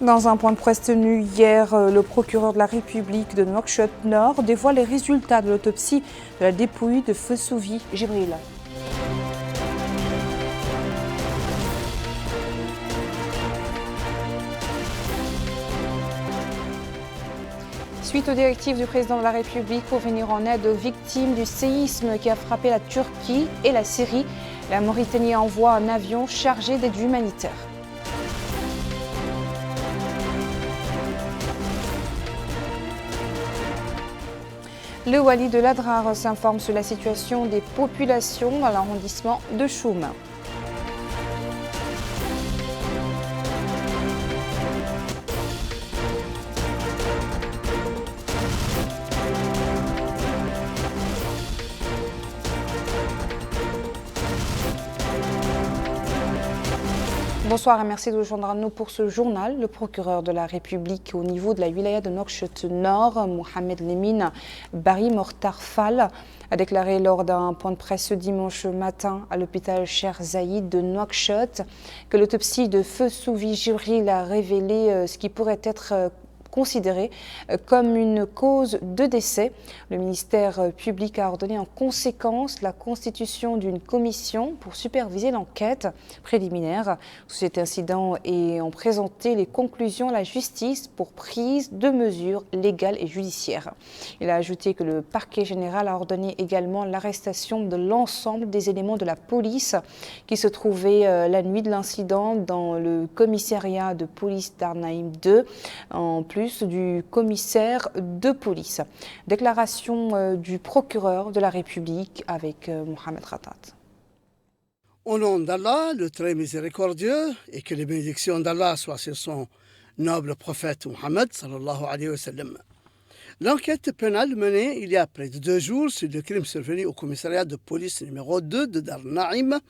Dans un point de presse tenu hier, le procureur de la République de Nouakchott-Nord dévoile les résultats de l'autopsie de la dépouille de Feu Souvi Djibril. Suite aux directives du président de la République pour venir en aide aux victimes du séisme qui a frappé la Turquie et la Syrie, la Mauritanie envoie un avion chargé d'aide humanitaire. Le Wali de l'Adrar s'informe sur la situation des populations dans l'arrondissement de Choum. Bonsoir et merci de nous joindre à nous pour ce journal. Le procureur de la République au niveau de la wilaya de Nouakchott-Nord, Mohamed Lemine Bari Mortar Fall, a déclaré lors d'un point de presse ce dimanche matin à l'hôpital Cheikh Zayed de Nouakchott que l'autopsie de Feu Souvi Djibril a révélé ce qui pourrait être considéré comme une cause de décès. Le ministère public a ordonné en conséquence la constitution d'une commission pour superviser l'enquête préliminaire sur cet incident et en présenter les conclusions à la justice pour prise de mesures légales et judiciaires. Il a ajouté que le parquet général a ordonné également l'arrestation de l'ensemble des éléments de la police qui se trouvaient la nuit de l'incident dans le commissariat de police d'Arnaïm 2, en plus du commissaire de police. Déclaration du procureur de la République avec Mohamed Khatat. Au nom d'Allah, le très miséricordieux, et que les bénédictions d'Allah soient sur son noble prophète Mohammed sallallahu alayhi wa sallam. L'enquête pénale menée il y a près de 2 jours sur le crime survenu au commissariat de police numéro 2 de Dar Naïm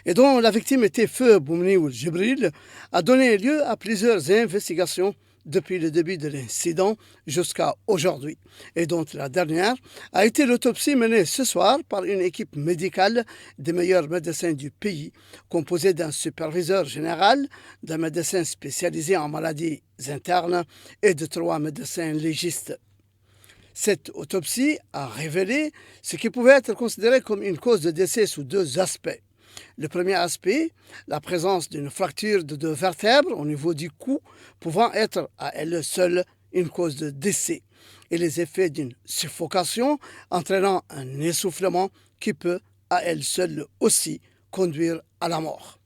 et dont la victime était Feu Boumni ou Djibril a donné lieu à plusieurs investigations depuis le début de l'incident jusqu'à aujourd'hui, et dont la dernière a été l'autopsie menée ce soir par une équipe médicale des meilleurs médecins du pays, composée d'un superviseur général, d'un médecin spécialisé en maladies internes et de 3 médecins légistes. Cette autopsie a révélé ce qui pouvait être considéré comme une cause de décès sous 2 aspects. Le premier aspect, la présence d'une fracture de 2 vertèbres au niveau du cou, pouvant être à elle seule une cause de décès, et les effets d'une suffocation entraînant un essoufflement qui peut à elle seule aussi conduire à la mort.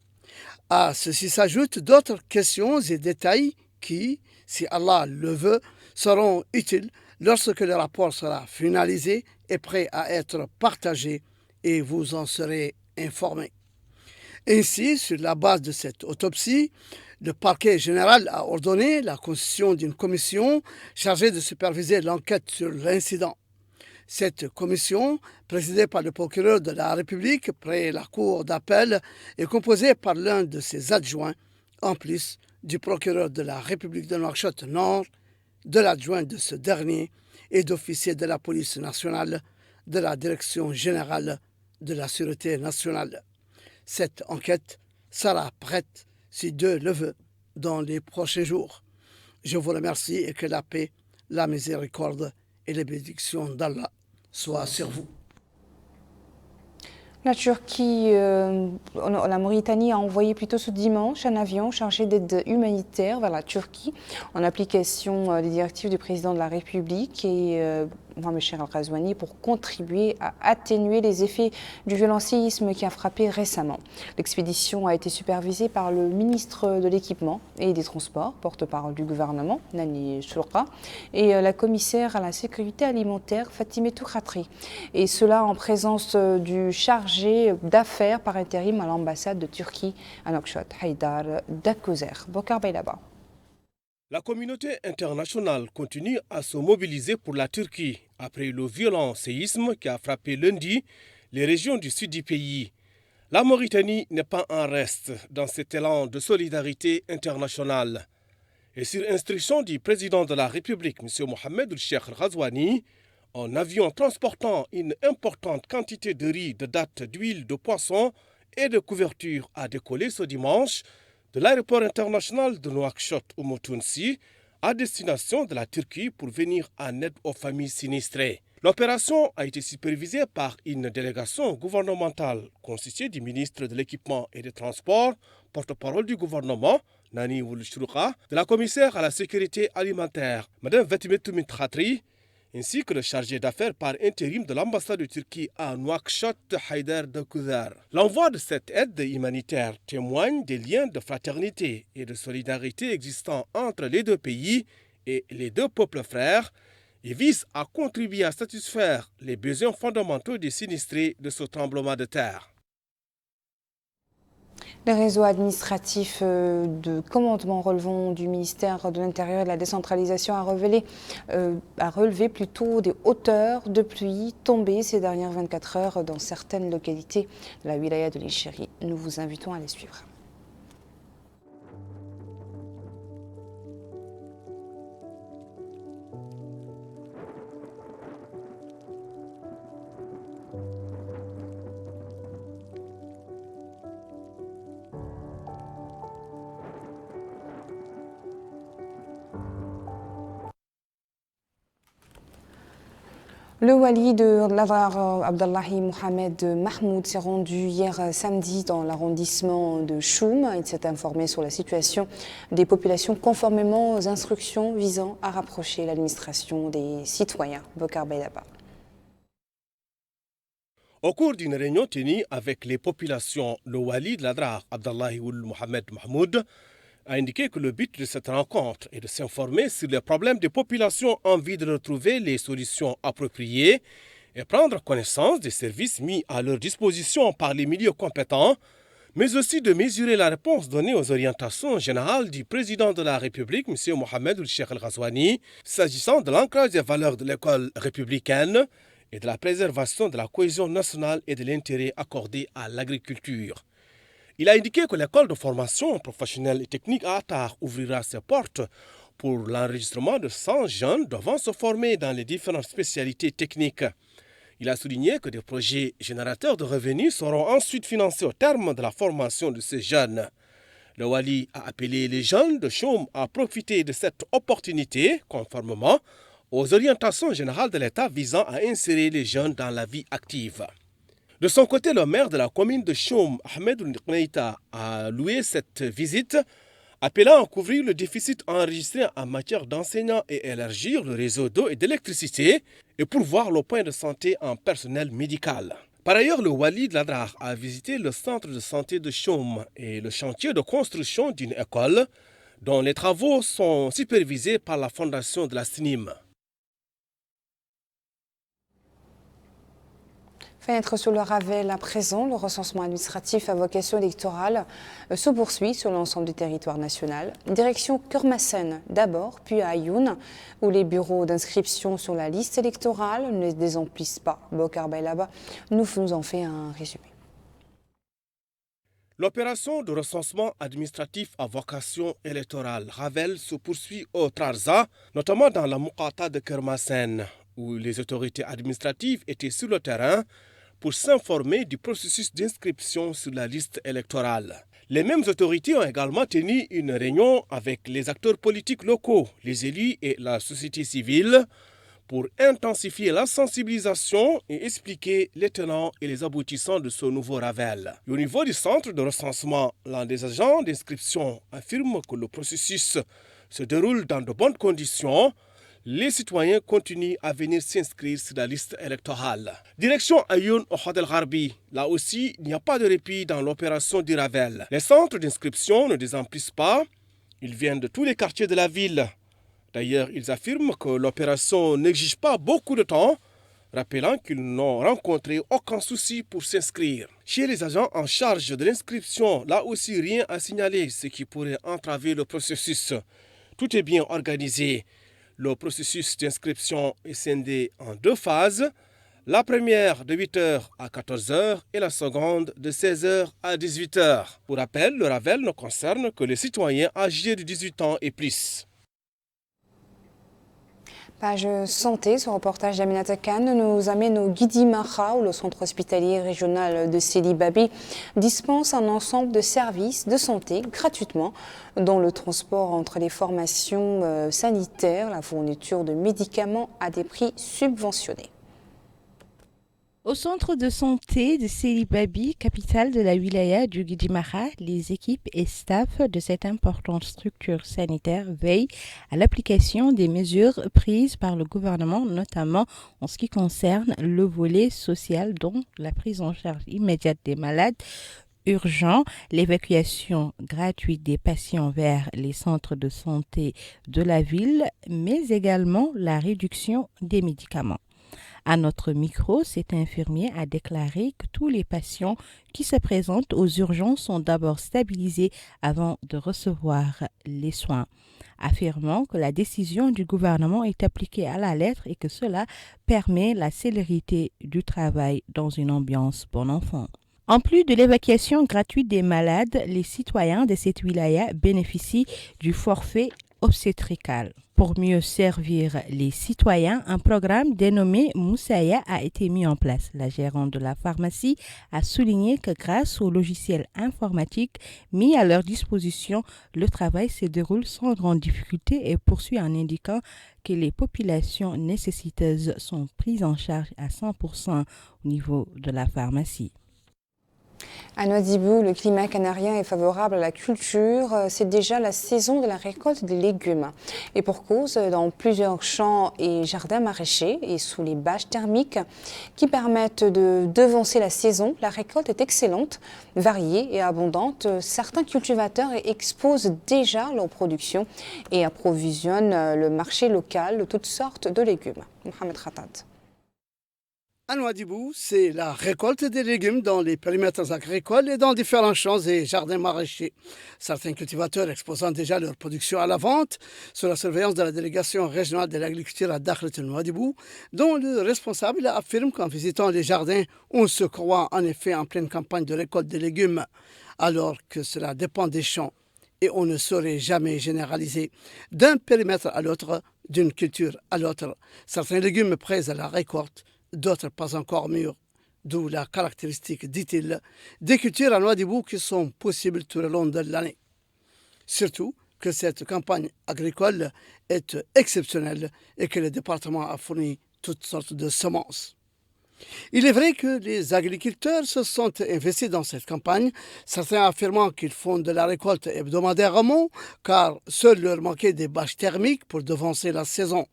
À ceci s'ajoutent d'autres questions et détails qui, si Allah le veut, seront utiles lorsque le rapport sera finalisé et prêt à être partagé, et vous en serez informés. Ainsi, sur la base de cette autopsie, le parquet général a ordonné la constitution d'une commission chargée de superviser l'enquête sur l'incident. Cette commission, présidée par le procureur de la République près la cour d'appel, est composée par l'un de ses adjoints, en plus du procureur de la République de Nouakchott-Nord, de l'adjoint de ce dernier et d'officiers de la police nationale, de la direction générale de la Sûreté nationale. Cette enquête sera prête, si Dieu le veut, dans les prochains jours. Je vous remercie et que la paix, la miséricorde et les bénédictions d'Allah soient sur vous. La Turquie, la Mauritanie a envoyé plutôt ce dimanche un avion chargé d'aide humanitaire vers la Turquie en application des directives du président de la République et Mohamed Cheikh Al-Ghazouani pour contribuer à atténuer les effets du violent séisme qui a frappé récemment. L'expédition a été supervisée par le ministre de l'Équipement et des Transports, porte-parole du gouvernement, Nani Chourqa, et la commissaire à la sécurité alimentaire, Fatimetou Khatri. Et cela en présence du chargé d'affaires par intérim à l'ambassade de Turquie à Nouakchott, Haïdar Dakuzer. Bokar Baylaba. La communauté internationale continue à se mobiliser pour la Turquie après le violent séisme qui a frappé lundi les régions du sud du pays. La Mauritanie n'est pas en reste dans cet élan de solidarité internationale. Et sur instruction du président de la République, M. Mohamed Cheikh Al-Ghazouani, un avion transportant une importante quantité de riz, de dattes, d'huile, de poisson et de couverture a décollé ce dimanche de l'aéroport international de Nouakchott au Motounsi à destination de la Turquie pour venir en aide aux familles sinistrées. L'opération a été supervisée par une délégation gouvernementale constituée du ministre de l'Équipement et des Transports, porte-parole du gouvernement, Nani Woulchourouka, de la commissaire à la sécurité alimentaire, Mme Vetimetou Khatri, ainsi que le chargé d'affaires par intérim de l'ambassade de Turquie à Nouakchott, Haïder Dokuzar. L'envoi de cette aide humanitaire témoigne des liens de fraternité et de solidarité existants entre les deux pays et les deux peuples frères et vise à contribuer à satisfaire les besoins fondamentaux des sinistrés de ce tremblement de terre. Le réseau administratif de commandement relevant du ministère de l'Intérieur et de la décentralisation a relevé plutôt des hauteurs de pluie tombées ces dernières 24 heures dans certaines localités de la wilaya de l'Ichérie. Nous vous invitons à les suivre. Le wali de Ladrar, Abdallahi Mohamed Mahmoud, s'est rendu hier samedi dans l'arrondissement de Choum. Il s'est informé sur la situation des populations conformément aux instructions visant à rapprocher l'administration des citoyens. Bokar Baydaba. Au cours d'une réunion tenue avec les populations, le wali de Ladrar, Abdallahi Mohamed Mahmoud, a indiqué que le but de cette rencontre est de s'informer sur les problèmes des populations en vue de retrouver les solutions appropriées et prendre connaissance des services mis à leur disposition par les milieux compétents, mais aussi de mesurer la réponse donnée aux orientations générales du président de la République, M. Mohamed Ould Cheikh El Ghazouani, s'agissant de l'ancrage des valeurs de l'école républicaine et de la préservation de la cohésion nationale et de l'intérêt accordé à l'agriculture. Il a indiqué que l'école de formation professionnelle et technique à Attar ouvrira ses portes pour l'enregistrement de 100 jeunes devant se former dans les différentes spécialités techniques. Il a souligné que des projets générateurs de revenus seront ensuite financés au terme de la formation de ces jeunes. Le wali a appelé les jeunes de Choum à profiter de cette opportunité, conformément aux orientations générales de l'État visant à insérer les jeunes dans la vie active. De son côté, le maire de la commune de Choum, Ahmed Ould a loué cette visite, appelant à couvrir le déficit enregistré en matière d'enseignants et élargir le réseau d'eau et d'électricité et pourvoir le point de santé en personnel médical. Par ailleurs, le wali de Ladrar a visité le centre de santé de Choum et le chantier de construction d'une école dont les travaux sont supervisés par la fondation de la SNIM. Fenêtre sur le Ravel à présent, le recensement administratif à vocation électorale se poursuit sur l'ensemble du territoire national. Direction Kermassen d'abord, puis à Ayoun, où les bureaux d'inscription sur la liste électorale ne les désemplissent pas. Bokar Baylaba nous en fait un résumé. L'opération de recensement administratif à vocation électorale Ravel se poursuit au Trarza, notamment dans la Moukata de Kermassen, où les autorités administratives étaient sur le terrain pour s'informer du processus d'inscription sur la liste électorale. Les mêmes autorités ont également tenu une réunion avec les acteurs politiques locaux, les élus et la société civile pour intensifier la sensibilisation et expliquer les tenants et les aboutissants de ce nouveau Ravel. Et au niveau du centre de recensement, l'un des agents d'inscription affirme que le processus se déroule dans de bonnes conditions. Les citoyens continuent à venir s'inscrire sur la liste électorale. Direction Ayoun au Hadel Gharbi. Là aussi, il n'y a pas de répit dans l'opération du Ravel. Les centres d'inscription ne désemplissent pas. Ils viennent de tous les quartiers de la ville. D'ailleurs, ils affirment que l'opération n'exige pas beaucoup de temps, rappelant qu'ils n'ont rencontré aucun souci pour s'inscrire. Chez les agents en charge de l'inscription, là aussi rien à signaler, ce qui pourrait entraver le processus. Tout est bien organisé. Le processus d'inscription est scindé en deux phases. La première de 8h à 14h et la seconde de 16h à 18h. Pour rappel, le Ravel ne concerne que les citoyens âgés de 18 ans et plus. Page santé, ce reportage d'Aminata Khan nous amène au Guidi Maha, où le centre hospitalier régional de Sidi Babi dispense un ensemble de services de santé gratuitement, dont le transport entre les formations sanitaires, la fourniture de médicaments à des prix subventionnés. Au centre de santé de Sidi Babi, capitale de la wilaya du Guidi Maha, les équipes et staff de cette importante structure sanitaire veillent à l'application des mesures prises par le gouvernement, notamment en ce qui concerne le volet social, dont la prise en charge immédiate des malades urgents, l'évacuation gratuite des patients vers les centres de santé de la ville, mais également la réduction des médicaments. À notre micro, cet infirmier a déclaré que tous les patients qui se présentent aux urgences sont d'abord stabilisés avant de recevoir les soins, affirmant que la décision du gouvernement est appliquée à la lettre et que cela permet la célérité du travail dans une ambiance bon enfant. En plus de l'évacuation gratuite des malades, les citoyens de cette wilaya bénéficient du forfait obstétrical. Pour mieux servir les citoyens, un programme dénommé Moussaya a été mis en place. La gérante de la pharmacie a souligné que grâce au logiciel informatique mis à leur disposition, le travail se déroule sans grande difficulté et poursuit en indiquant que les populations nécessiteuses sont prises en charge à 100% au niveau de la pharmacie. À Nouadhibou, le climat canarien est favorable à la culture. C'est déjà la saison de la récolte des légumes. Et pour cause, dans plusieurs champs et jardins maraîchers et sous les bâches thermiques qui permettent de devancer la saison, la récolte est excellente, variée et abondante. Certains cultivateurs exposent déjà leur production et approvisionnent le marché local de toutes sortes de légumes. Mohamed Khatad. À Nouadhibou, c'est la récolte des légumes dans les périmètres agricoles et dans différents champs et jardins maraîchers. Certains cultivateurs exposant déjà leur production à la vente, sous la surveillance de la délégation régionale de l'agriculture à Dakhlet Nouadhibou, dont le responsable affirme qu'en visitant les jardins, on se croit en effet en pleine campagne de récolte des légumes, alors que cela dépend des champs et on ne saurait jamais généraliser d'un périmètre à l'autre, d'une culture à l'autre. Certains légumes prêts à la récolte, d'autres pas encore mûrs, d'où la caractéristique, dit-il, des cultures à Nouadhibou qui sont possibles tout le long de l'année. Surtout que cette campagne agricole est exceptionnelle et que le département a fourni toutes sortes de semences. Il est vrai que les agriculteurs se sont investis dans cette campagne, certains affirmant qu'ils font de la récolte hebdomadairement car seul leur manquait des bâches thermiques pour devancer la saison.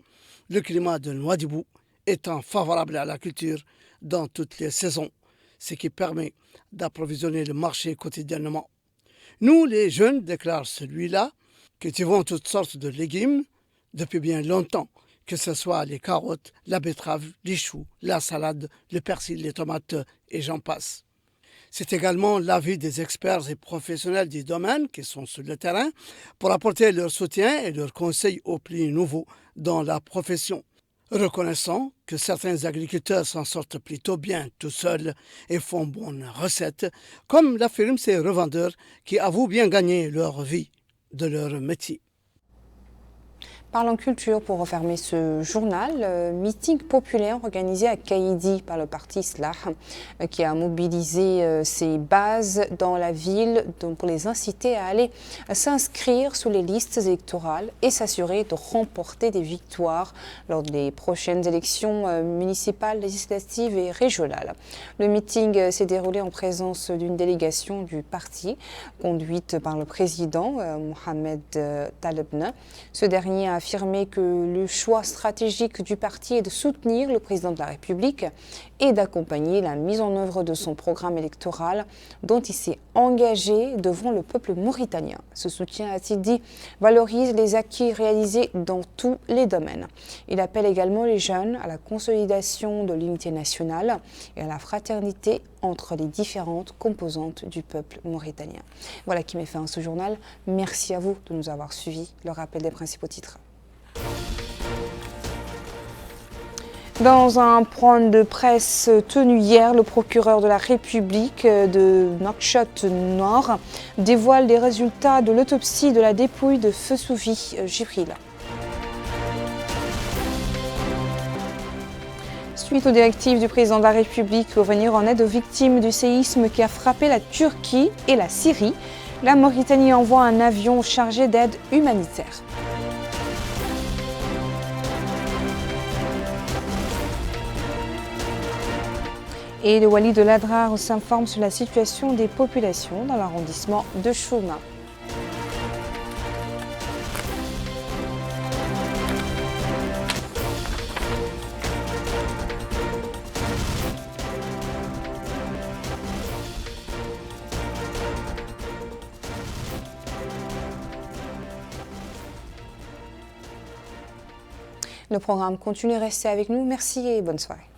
Le climat de Nouadhibou étant favorable à la culture dans toutes les saisons, ce qui permet d'approvisionner le marché quotidiennement. Nous, les jeunes, déclare celui-là, cultivons toutes sortes de légumes depuis bien longtemps, que ce soit les carottes, la betterave, les choux, la salade, le persil, les tomates et j'en passe. C'est également l'avis des experts et professionnels du domaine qui sont sur le terrain pour apporter leur soutien et leurs conseils aux plus nouveaux dans la profession, reconnaissant que certains agriculteurs s'en sortent plutôt bien tout seuls et font bonne recette, comme l'affirment ces revendeurs qui avouent bien gagner leur vie de leur métier. Parlons culture pour refermer ce journal. Meeting populaire organisé à Kaïdi par le parti Islah qui a mobilisé ses bases dans la ville pour les inciter à aller s'inscrire sous les listes électorales et s'assurer de remporter des victoires lors des prochaines élections municipales, législatives et régionales. Le meeting s'est déroulé en présence d'une délégation du parti conduite par le président Mohamed Talebne. Ce dernier a affirmé que le choix stratégique du parti est de soutenir le président de la République et d'accompagner la mise en œuvre de son programme électoral dont il s'est engagé devant le peuple mauritanien. Ce soutien, a-t-il dit, valorise les acquis réalisés dans tous les domaines. Il appelle également les jeunes à la consolidation de l'unité nationale et à la fraternité entre les différentes composantes du peuple mauritanien. Voilà qui met fin à ce journal. Merci à vous de nous avoir suivis. Le rappel des principaux titres. Dans un point de presse tenu hier, le procureur de la République de Nouakchott-Nord dévoile les résultats de l'autopsie de la dépouille de Feu Soufi Jibril. Suite aux directives du président de la République pour venir en aide aux victimes du séisme qui a frappé la Turquie et la Syrie, la Mauritanie envoie un avion chargé d'aide humanitaire. Et le Wali de l'Adrar s'informe sur la situation des populations dans l'arrondissement de Chouma. Le programme continue, restez avec nous. Merci et bonne soirée.